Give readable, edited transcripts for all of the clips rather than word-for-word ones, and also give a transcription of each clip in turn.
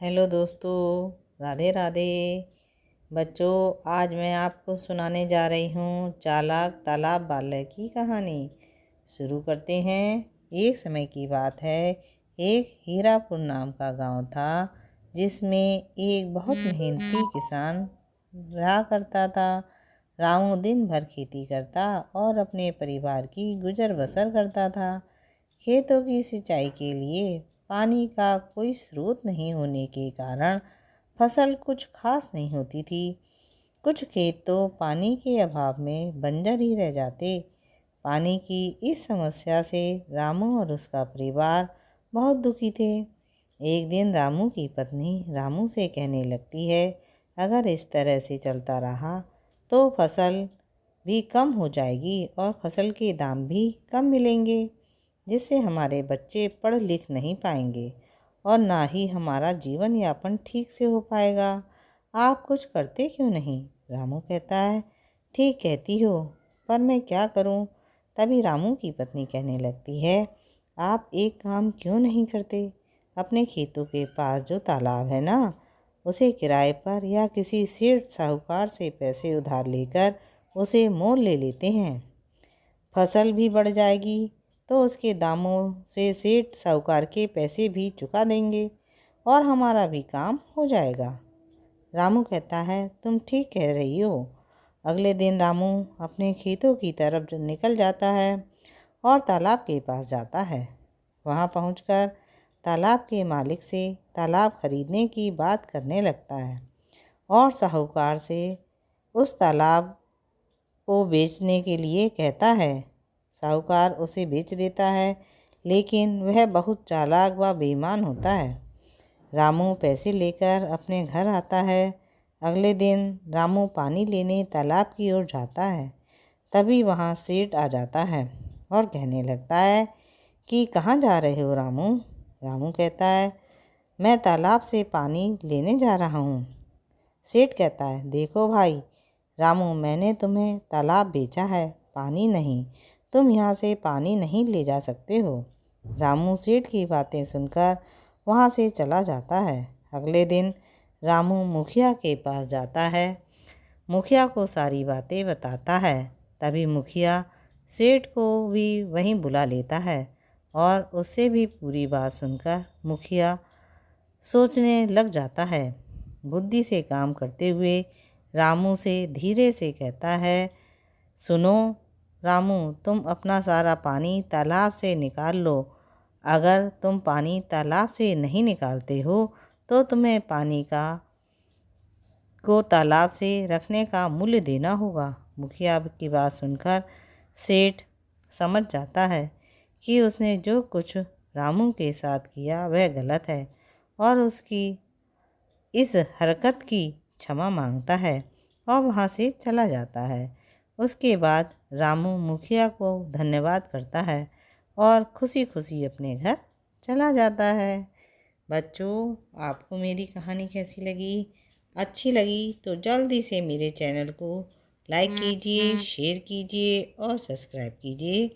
Hello दोस्तों, राधे राधे। बच्चों, आज मैं आपको सुनाने जा रही हूँ चालाक तालाब बालक की कहानी। शुरू करते हैं। एक समय की बात है, एक हीरापुर नाम का गांव था जिसमें एक बहुत मेहनती किसान रहा करता था। रामू दिन भर खेती करता और अपने परिवार की गुजर बसर करता था। खेतों की सिंचाई के लिए पानी का कोई स्रोत नहीं होने के कारण फसल कुछ खास नहीं होती थी। कुछ खेत तो पानी के अभाव में बंजर ही रह जाते। पानी की इस समस्या से रामू और उसका परिवार बहुत दुखी थे। एक दिन रामू की पत्नी रामू से कहने लगती है, अगर इस तरह से चलता रहा तो फसल भी कम हो जाएगी और फसल के दाम भी कम मिलेंगे, जिससे हमारे बच्चे पढ़ लिख नहीं पाएंगे और ना ही हमारा जीवन यापन ठीक से हो पाएगा। आप कुछ करते क्यों नहीं? रामू कहता है, ठीक कहती हो, पर मैं क्या करूं? तभी रामू की पत्नी कहने लगती है, आप एक काम क्यों नहीं करते? अपने खेतों के पास जो तालाब है ना, उसे किराए पर या किसी सेठ साहूकार से पैसे उधार लेकर उसे मोल ले लेते हैं। फसल भी बढ़ जाएगी तो उसके दामों से सेठ साहूकार के पैसे भी चुका देंगे और हमारा भी काम हो जाएगा। रामू कहता है, तुम ठीक कह रही हो। अगले दिन रामू अपने खेतों की तरफ निकल जाता है और तालाब के पास जाता है। वहां पहुंचकर तालाब के मालिक से तालाब खरीदने की बात करने लगता है और साहूकार से उस तालाब को बेचने के लिए कहता है। साहूकार उसे बेच देता है, लेकिन वह बहुत चालाक व बेईमान होता है। रामू पैसे लेकर अपने घर आता है। अगले दिन रामू पानी लेने तालाब की ओर जाता है। तभी वहाँ सेठ आ जाता है और कहने लगता है कि कहाँ जा रहे हो रामू? रामू कहता है, मैं तालाब से पानी लेने जा रहा हूँ। सेठ कहता है, देखो भाई रामू, मैंने तुम्हें तालाब बेचा है, पानी नहीं। तुम यहाँ से पानी नहीं ले जा सकते हो। रामू सेठ की बातें सुनकर वहाँ से चला जाता है। अगले दिन रामू मुखिया के पास जाता है। मुखिया को सारी बातें बताता है। तभी मुखिया सेठ को भी वहीं बुला लेता है और उससे भी पूरी बात सुनकर मुखिया सोचने लग जाता है। बुद्धि से काम करते हुए रामू से धीरे से कहता है, सुनो रामू, तुम अपना सारा पानी तालाब से निकाल लो। अगर तुम पानी तालाब से नहीं निकालते हो तो तुम्हें पानी को तालाब से रखने का मूल्य देना होगा। मुखिया की बात सुनकर सेठ समझ जाता है कि उसने जो कुछ रामू के साथ किया वह गलत है और उसकी इस हरकत की क्षमा मांगता है और वहाँ से चला जाता है। उसके बाद रामू मुखिया को धन्यवाद करता है और खुशी खुशी अपने घर चला जाता है। बच्चों, आपको मेरी कहानी कैसी लगी? अच्छी लगी तो जल्दी से मेरे चैनल को लाइक कीजिए, शेयर कीजिए और सब्सक्राइब कीजिए,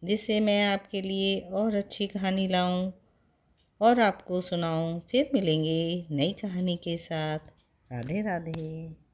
जिससे मैं आपके लिए और अच्छी कहानी लाऊं और आपको सुनाऊं। फिर मिलेंगे नई कहानी के साथ। राधे राधे।